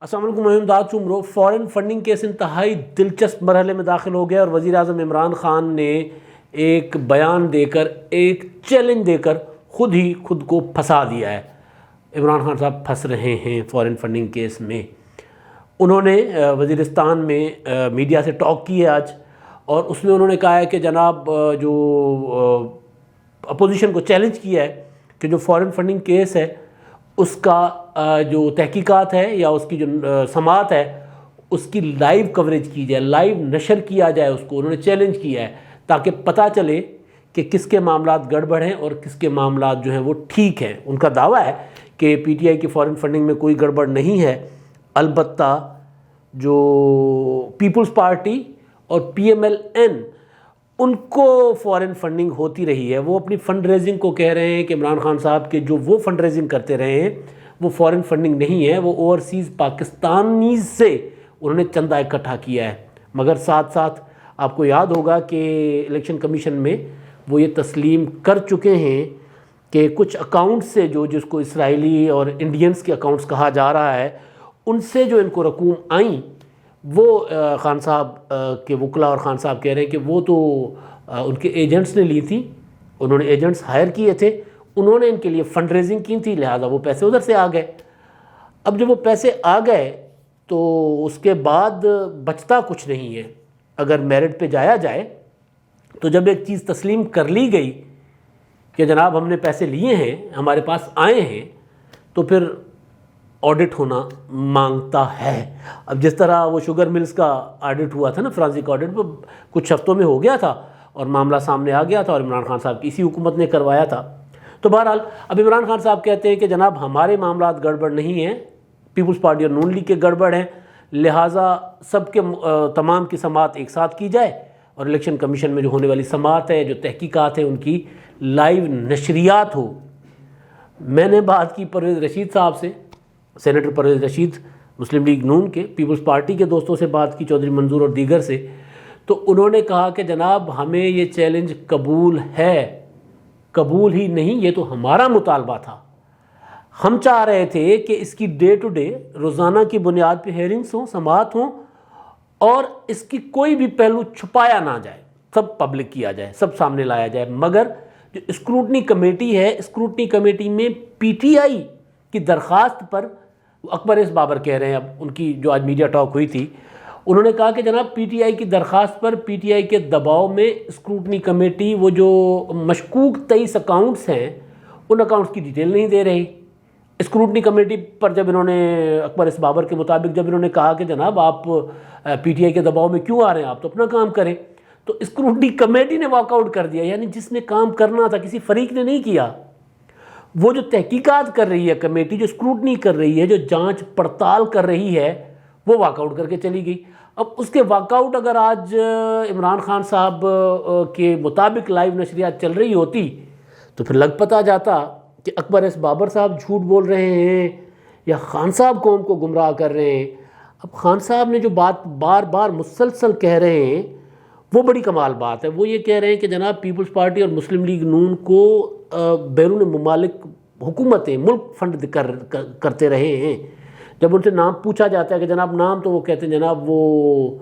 السلام علیکم، میں امداد چمرو۔ فورن فنڈنگ کیس انتہائی دلچسپ مرحلے میں داخل ہو گیا اور وزیر اعظم عمران خان نے ایک بیان دے کر، ایک چیلنج دے کر خود کو پھنسا دیا ہے۔ عمران خان صاحب پھنس رہے ہیں فورن فنڈنگ کیس میں۔ انہوں نے وزیرستان میں میڈیا سے ٹاک کی ہے آج، اور اس میں انہوں نے کہا ہے کہ جناب جو اپوزیشن کو چیلنج کیا ہے کہ جو فورن فنڈنگ کیس ہے اس کا جو تحقیقات ہے یا اس کی جو سماعت ہے اس کی لائیو کوریج کی جائے، لائیو نشر کیا جائے اس کو۔ انہوں نے چیلنج کیا ہے تاکہ پتہ چلے کہ کس کے معاملات گڑبڑ ہیں اور کس کے معاملات جو ہیں وہ ٹھیک ہیں۔ ان کا دعویٰ ہے کہ پی ٹی آئی کی فورن فنڈنگ میں کوئی گڑبڑ نہیں ہے، البتہ جو پیپلز پارٹی اور پی ایم ایل این ان کو فورن فنڈنگ ہوتی رہی ہے۔ وہ اپنی فنڈ ریزنگ کو کہہ رہے ہیں کہ عمران خان صاحب کے جو وہ فنڈ ریزنگ کرتے رہے ہیں وہ فورن فنڈنگ نہیں ہے، وہ اوورسیز پاکستانیز سے انہوں نے چندہ اکٹھا کیا ہے۔ مگر ساتھ ساتھ آپ کو یاد ہوگا کہ الیکشن کمیشن میں وہ یہ تسلیم کر چکے ہیں کہ کچھ اکاؤنٹ سے جس کو اسرائیلی اور انڈینز کے اکاؤنٹس کہا جا رہا ہے، ان سے جو ان کو رقوم آئیں وہ خان صاحب کے وکلا اور خان صاحب کہہ رہے ہیں کہ وہ تو ان کے ایجنٹس نے لی تھی، انہوں نے ایجنٹس ہائر کیے تھے، انہوں نے ان کے لیے فنڈ ریزنگ کی تھی، لہٰذا وہ پیسے ادھر سے آ گئے۔ اب جب وہ پیسے آ گئے تو اس کے بعد بچتا کچھ نہیں ہے۔ اگر میرٹ پہ جایا جائے تو جب ایک چیز تسلیم کر لی گئی کہ جناب ہم نے پیسے لیے ہیں، ہمارے پاس آئے ہیں، تو پھر آڈٹ ہونا مانگتا ہے۔ اب جس طرح وہ شوگر ملز کا آڈٹ ہوا تھا نا، فرانسک آڈٹ، وہ کچھ ہفتوں میں ہو گیا تھا اور معاملہ سامنے آ گیا تھا اور عمران خان صاحب کی اسی حکومت نے کروایا تھا۔ تو بہرحال اب عمران خان صاحب کہتے ہیں کہ جناب ہمارے معاملات گڑبڑ نہیں ہیں، پیپلز پارٹی اور نون لیگ کے گڑبڑ ہیں، لہٰذا سب کے تمام کی سماعت ایک ساتھ کی جائے اور الیکشن کمیشن میں جو ہونے والی سماعت ہے، جو تحقیقات ہیں، ان کی لائیو نشریات ہو۔ میں نے بات کی پرویز رشید صاحب سے، سینیٹر پرویز رشید مسلم لیگ نون کے، پیپلز پارٹی کے دوستوں سے بات کی، چودھری منظور اور دیگر سے، تو انہوں نے کہا کہ جناب ہمیں یہ چیلنج قبول ہے، قبول ہی نہیں، یہ تو ہمارا مطالبہ تھا۔ ہم چاہ رہے تھے کہ اس کی ڈے ٹو ڈے روزانہ کی بنیاد پہ ہیئرنگس ہوں، سماعت ہوں، اور اس کی کوئی بھی پہلو چھپایا نہ جائے، سب پبلک کیا جائے، سب سامنے لایا جائے۔ مگر جو اسکروٹنی کمیٹی ہے، اسکروٹنی کمیٹی میں پی ٹی آئی کی درخواست پر اکبر ایس بابر کہہ رہے ہیں، اب ان کی جو آج میڈیا ٹاک ہوئی تھی، انہوں نے کہا کہ جناب پی ٹی آئی کی درخواست پر، پی ٹی آئی کے دباؤ میں اسکروٹنی کمیٹی وہ جو مشکوک 23 اکاؤنٹس ہیں ان اکاؤنٹس کی ڈیٹیل نہیں دے رہی۔ اسکروٹنی کمیٹی پر جب انہوں نے اکبر ایس بابر کے مطابق جب انہوں نے کہا کہ جناب آپ پی ٹی آئی کے دباؤ میں کیوں آ رہے ہیں، آپ تو اپنا کام کریں، تو اسکروٹنی کمیٹی نے واک آؤٹ کر دیا۔ یعنی جس نے کام کرنا تھا کسی فریق نے نہیں کیا۔ وہ جو تحقیقات کر رہی ہے کمیٹی، جو اسکروٹنی کر رہی ہے، جو جانچ پڑتال کر رہی ہے، وہ واک آؤٹ کر کے چلی گئی۔ اب اس کے واک آؤٹ اگر آج عمران خان صاحب کے مطابق لائیو نشریات چل رہی ہوتی تو پھر لگ پتہ جاتا کہ اکبر ایس بابر صاحب جھوٹ بول رہے ہیں یا خان صاحب قوم کو گمراہ کر رہے ہیں۔ اب خان صاحب نے جو بات بار بار مسلسل کہہ رہے ہیں وہ بڑی کمال بات ہے۔ وہ یہ کہہ رہے ہیں کہ جناب پیپلز پارٹی اور مسلم لیگ نون کو بیرون ممالک حکومتیں ملک فنڈ کرتے رہے ہیں۔ جب ان سے نام پوچھا جاتا ہے کہ جناب نام، تو وہ کہتے ہیں جناب وہ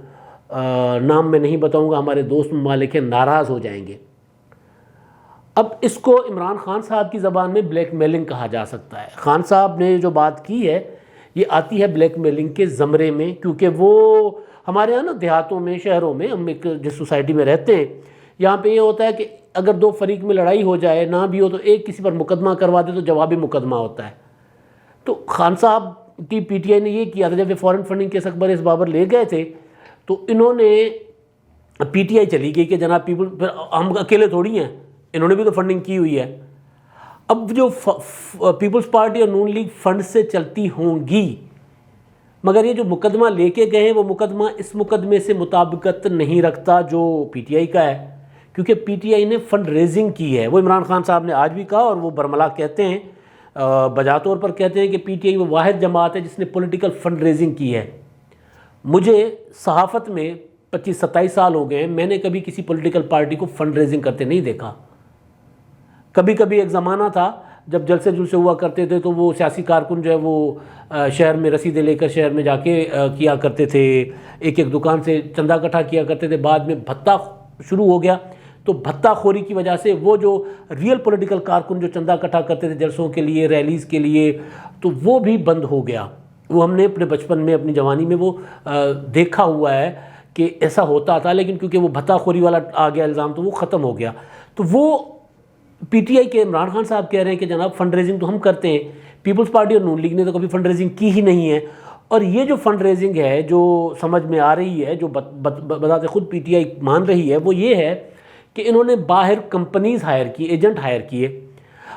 نام میں نہیں بتاؤں گا، ہمارے دوست ممالک ہیں، ناراض ہو جائیں گے۔ اب اس کو عمران خان صاحب کی زبان میں بلیک میلنگ کہا جا سکتا ہے۔ خان صاحب نے جو بات کی ہے یہ آتی ہے بلیک میلنگ کے زمرے میں، کیونکہ وہ ہمارے یہاں نا دیہاتوں میں، شہروں میں، ہم ایک جس سوسائٹی میں رہتے ہیں، یہاں پہ یہ ہوتا ہے کہ اگر دو فریق میں لڑائی ہو جائے، نہ بھی ہو تو ایک کسی پر مقدمہ کروا دے تو جوابی مقدمہ ہوتا ہے۔ تو خان صاحب کی پی ٹی آئی نے یہ کیا تھا، جب یہ فورن فنڈنگ کیس اکبر ایس بابر لے گئے تھے تو انہوں نے، پی ٹی آئی چلی گئی کہ جناب ہم اکیلے تھوڑی ہیں، انہوں نے بھی تو فنڈنگ کی ہوئی ہے۔ اب جو پیپلز پارٹی اور نون لیگ فنڈ سے چلتی ہوں گی، مگر یہ جو مقدمہ لے کے گئے ہیں وہ مقدمہ اس مقدمے سے مطابقت نہیں رکھتا جو پی ٹی آئی کا ہے، کیونکہ پی ٹی آئی نے فنڈ ریزنگ کی ہے۔ وہ عمران خان صاحب نے آج بھی کہا اور وہ برملا کہتے ہیں، بجا طور پر کہتے ہیں کہ پی ٹی آئی وہ واحد جماعت ہے جس نے پولیٹیکل فنڈ ریزنگ کی ہے۔ مجھے صحافت میں 25-27 سال ہو گئے ہیں، میں نے کبھی کسی پولیٹیکل پارٹی کو فنڈ ریزنگ کرتے نہیں دیکھا۔ کبھی کبھی ایک زمانہ تھا جب جلسے جلسے ہوا کرتے تھے تو وہ سیاسی کارکن جو ہے وہ شہر میں رسیدیں لے کر شہر میں جا کے کیا کرتے تھے، ایک ایک دکان سے چندہ اکٹھا کیا کرتے تھے. بعد میں بھتہ شروع ہو گیا تو بھتہ خوری کی وجہ سے وہ جو ریئل پولیٹیکل کارکن جو چندہ اکٹھا کرتے تھے جلسوں کے لیے، ریلیز کے لیے، تو وہ بھی بند ہو گیا. وہ ہم نے اپنے بچپن میں اپنی جوانی میں وہ دیکھا ہوا ہے کہ ایسا ہوتا تھا، لیکن کیونکہ وہ بھتہ خوری والا آ گیا الزام تو وہ ختم ہو گیا. تو وہ پی ٹی آئی کے عمران خان صاحب کہہ رہے ہیں کہ جناب فنڈ ریزنگ تو ہم کرتے ہیں، پیپلز پارٹی اور نون لیگ نے تو کبھی فنڈ ریزنگ کی ہی نہیں ہے. اور یہ جو فنڈ ریزنگ ہے جو سمجھ میں آ رہی ہے، جو بذات خود پی ٹی آئی مان رہی ہے، وہ یہ ہے کہ انہوں نے باہر کمپنیز ہائر کی، ایجنٹ ہائر کیے.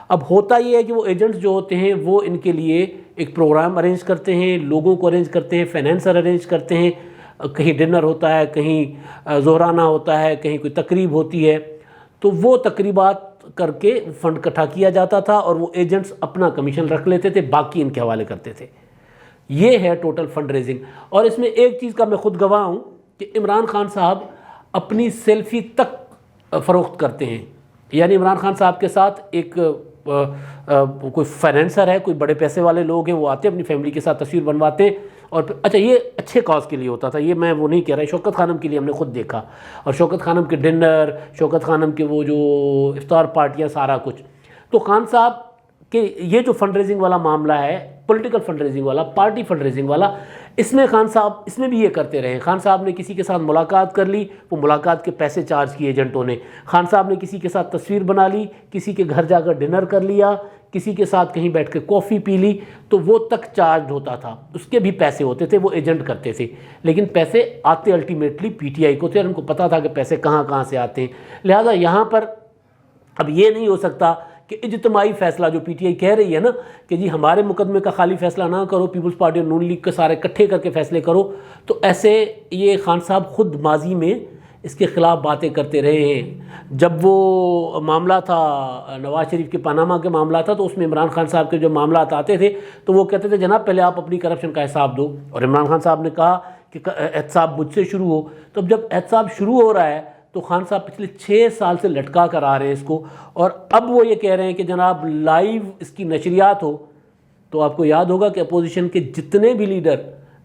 اب ہوتا یہ ہے کہ وہ ایجنٹس جو ہوتے ہیں وہ ان کے لیے ایک پروگرام ارینج کرتے ہیں، لوگوں کو ارینج کرتے ہیں، فائنینسر ارینج کرتے ہیں، کہیں ڈنر ہوتا ہے، کہیں ظہرانہ ہوتا ہے، کہیں کوئی تقریب ہوتی ہے، تو وہ تقریبات کر کے فنڈ اکٹھا کیا جاتا تھا اور وہ ایجنٹس اپنا کمیشن رکھ لیتے تھے، باقی ان کے حوالے کرتے تھے. یہ ہے ٹوٹل فنڈ ریزنگ. اور اس میں ایک چیز کا میں خود گواہ ہوں کہ عمران خان صاحب اپنی سیلفی تک فروخت کرتے ہیں. یعنی عمران خان صاحب کے ساتھ ایک کوئی فائنینسر ہے، کوئی بڑے پیسے والے لوگ ہیں، وہ آتے ہیں اپنی فیملی کے ساتھ تصویر بنواتے ہیں. اور اچھا یہ اچھے کاز کے لیے ہوتا تھا، یہ میں وہ نہیں کہہ رہا، شوکت خانم کے لیے ہم نے خود دیکھا، اور شوکت خانم کے ڈنر، شوکت خانم کے وہ جو افطار پارٹیاں، سارا کچھ. تو خان صاحب کہ یہ جو فنڈ ریزنگ والا معاملہ ہے، پولیٹیکل فنڈ ریزنگ والا، پارٹی فنڈ ریزنگ والا، اس میں خان صاحب اس میں بھی یہ کرتے رہے. خان صاحب نے کسی کے ساتھ ملاقات کر لی، وہ ملاقات کے پیسے چارج کیے ایجنٹوں نے. خان صاحب نے کسی کے ساتھ تصویر بنا لی، کسی کے گھر جا کر ڈنر کر لیا، کسی کے ساتھ کہیں بیٹھ کے کافی پی لی، تو وہ تک چارج ہوتا تھا، اس کے بھی پیسے ہوتے تھے، وہ ایجنٹ کرتے تھے. لیکن پیسے آتے الٹیمیٹلی پی ٹی آئی کو تھے، اور ان کو پتہ تھا کہ پیسے کہاں کہاں سے آتے ہیں. لہٰذا یہاں پر اب یہ نہیں ہو سکتا کہ اجتماعی فیصلہ جو پی ٹی آئی کہہ رہی ہے نا کہ جی ہمارے مقدمے کا خالی فیصلہ نہ کرو، پیپلز پارٹی اور نون لیگ کے سارے اکٹھے کر کے فیصلے کرو. تو ایسے یہ خان صاحب خود ماضی میں اس کے خلاف باتیں کرتے رہے ہیں. جب وہ معاملہ تھا نواز شریف کے پاناما کے معاملہ تھا تو اس میں عمران خان صاحب کے جو معاملات آتے تھے تو وہ کہتے تھے جناب پہلے آپ اپنی کرپشن کا حساب دو. اور عمران خان صاحب نے کہا کہ احتساب مجھ سے شروع ہو. تو جب احتساب شروع ہو رہا ہے تو خان صاحب پچھلے 6 سال سے لٹکا کر آ رہے ہیں اس کو، اور اب وہ یہ کہہ رہے ہیں کہ جناب لائیو اس کی نشریات ہو. تو آپ کو یاد ہوگا کہ اپوزیشن کے جتنے بھی لیڈر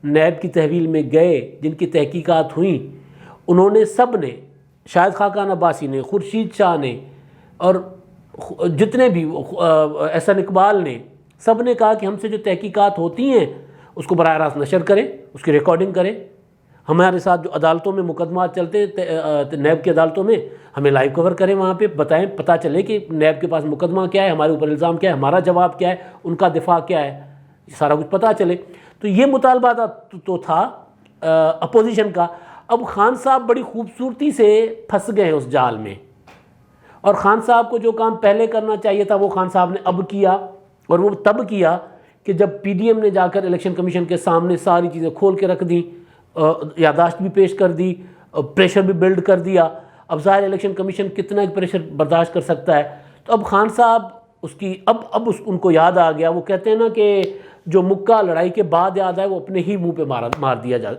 نیب کی تحویل میں گئے، جن کی تحقیقات ہوئیں، انہوں نے سب نے، شاہد خاقان عباسی نے، خورشید شاہ نے، اور جتنے بھی احسن اقبال نے، سب نے کہا کہ ہم سے جو تحقیقات ہوتی ہیں اس کو براہ راست نشر کریں، اس کی ریکارڈنگ کریں. ہمارے ساتھ جو عدالتوں میں مقدمات چلتے ہیں نیب کی عدالتوں میں، ہمیں لائیو کور کریں، وہاں پہ بتائیں، پتہ چلے کہ نیب کے پاس مقدمہ کیا ہے، ہمارے اوپر الزام کیا ہے، ہمارا جواب کیا ہے، ان کا دفاع کیا ہے، سارا کچھ پتہ چلے. تو یہ مطالبہ تو تھا اپوزیشن کا. اب خان صاحب بڑی خوبصورتی سے پھنس گئے ہیں اس جال میں، اور خان صاحب کو جو کام پہلے کرنا چاہیے تھا وہ خان صاحب نے اب کیا، اور وہ تب کیا کہ جب پی ڈی ایم نے جا کر الیکشن کمیشن کے سامنے ساری چیزیں کھول کے رکھ دیں، یادداشت بھی پیش کر دی، پریشر بھی بلڈ کر دیا. اب ظاہر الیکشن کمیشن کتنا ایک پریشر برداشت کر سکتا ہے. تو اب خان صاحب اس کی اب ان کو یاد آ گیا. وہ کہتے ہیں نا کہ جو مکہ لڑائی کے بعد یاد آئے وہ اپنے ہی منہ پہ مار دیا جائے.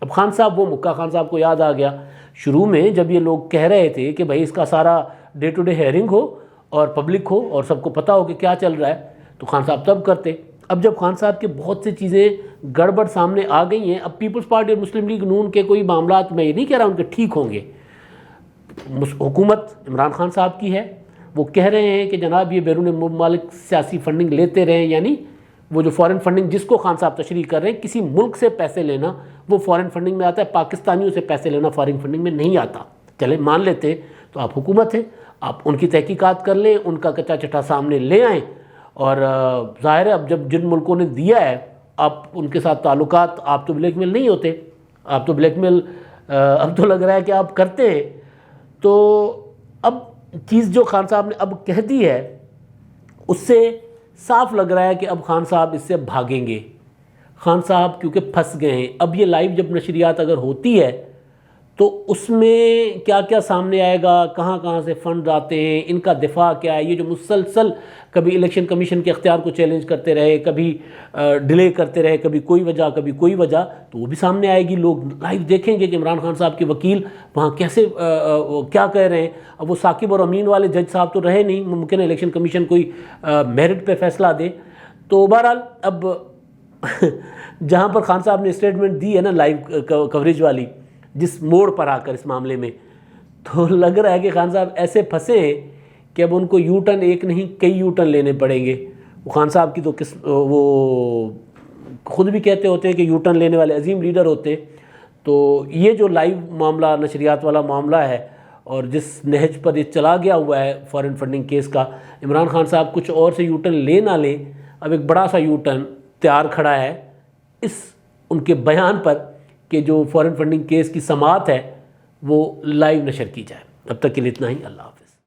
اب خان صاحب وہ مکہ خان صاحب کو یاد آ گیا. شروع میں جب یہ لوگ کہہ رہے تھے کہ بھائی اس کا سارا ڈے ٹو ڈے ہیئرنگ ہو اور پبلک ہو اور سب کو پتہ ہو کہ کیا چل رہا ہے، تو خان صاحب تب کرتے. اب جب خان صاحب کے بہت سی چیزیں گڑبڑ سامنے آ گئی ہیں، اب پیپلز پارٹی اور مسلم لیگ نون کے کوئی معاملات میں یہ نہیں کہہ رہا ان کے ٹھیک ہوں گے. حکومت عمران خان صاحب کی ہے، وہ کہہ رہے ہیں کہ جناب یہ بیرون ممالک سیاسی فنڈنگ لیتے رہے، یعنی وہ جو فارن فنڈنگ جس کو خان صاحب تشریح کر رہے ہیں، کسی ملک سے پیسے لینا وہ فارن فنڈنگ میں آتا ہے، پاکستانیوں سے پیسے لینا فارن فنڈنگ میں نہیں آتا. چلے مان لیتے ہیں، تو آپ حکومت ہیں، آپ ان کی تحقیقات کر لیں، ان کا کچا چٹا سامنے لے آئیں. اور ظاہر ہے اب جب جن ملکوں نے دیا ہے آپ ان کے ساتھ تعلقات، آپ تو بلیک میل نہیں ہوتے، آپ تو بلیک میل اب تو لگ رہا ہے کہ آپ کرتے ہیں. تو اب چیز جو خان صاحب نے اب کہہ دی ہے اس سے صاف لگ رہا ہے کہ اب خان صاحب اس سے بھاگیں گے. خان صاحب کیونکہ پھنس گئے ہیں. اب یہ لائیو جب نشریات اگر ہوتی ہے تو اس میں کیا کیا سامنے آئے گا، کہاں کہاں سے فنڈ آتے ہیں، ان کا دفاع کیا ہے، یہ جو مسلسل کبھی الیکشن کمیشن کے اختیار کو چیلنج کرتے رہے، کبھی ڈیلے کرتے رہے، کبھی کوئی وجہ کبھی کوئی وجہ، تو وہ بھی سامنے آئے گی. لوگ لائیو دیکھیں گے کہ عمران خان صاحب کے وکیل وہاں کیسے کیا کہہ رہے ہیں. اب وہ ثاقب اور امین والے جج صاحب تو رہے نہیں، ممکن ہے الیکشن کمیشن کوئی میرٹ پہ فیصلہ دے. تو بہرحال اب جہاں پر خان صاحب نے اسٹیٹمنٹ دی ہے نا لائیو کوریج والی، جس موڑ پر آ کر اس معاملے میں، تو لگ رہا ہے کہ خان صاحب ایسے پھنسے ہیں کہ اب ان کو یو ٹرن ایک نہیں کئی یو ٹرن لینے پڑیں گے. وہ خان صاحب کی تو وہ خود بھی کہتے ہوتے ہیں کہ یو ٹرن لینے والے عظیم لیڈر ہوتے. تو یہ جو لائیو معاملہ نشریات والا معاملہ ہے اور جس نہج پر یہ چلا گیا ہوا ہے فارن فنڈنگ کیس کا، عمران خان صاحب کچھ اور سے یو ٹرن لے نہ لیں، اب ایک بڑا سا یو ٹرن تیار کھڑا ہے اس ان کے بیان پر کہ جو فارن فنڈنگ کیس کی سماعت ہے وہ لائیو نشر کی جائے. اب تک کے لیے اتنا ہی. اللہ حافظ.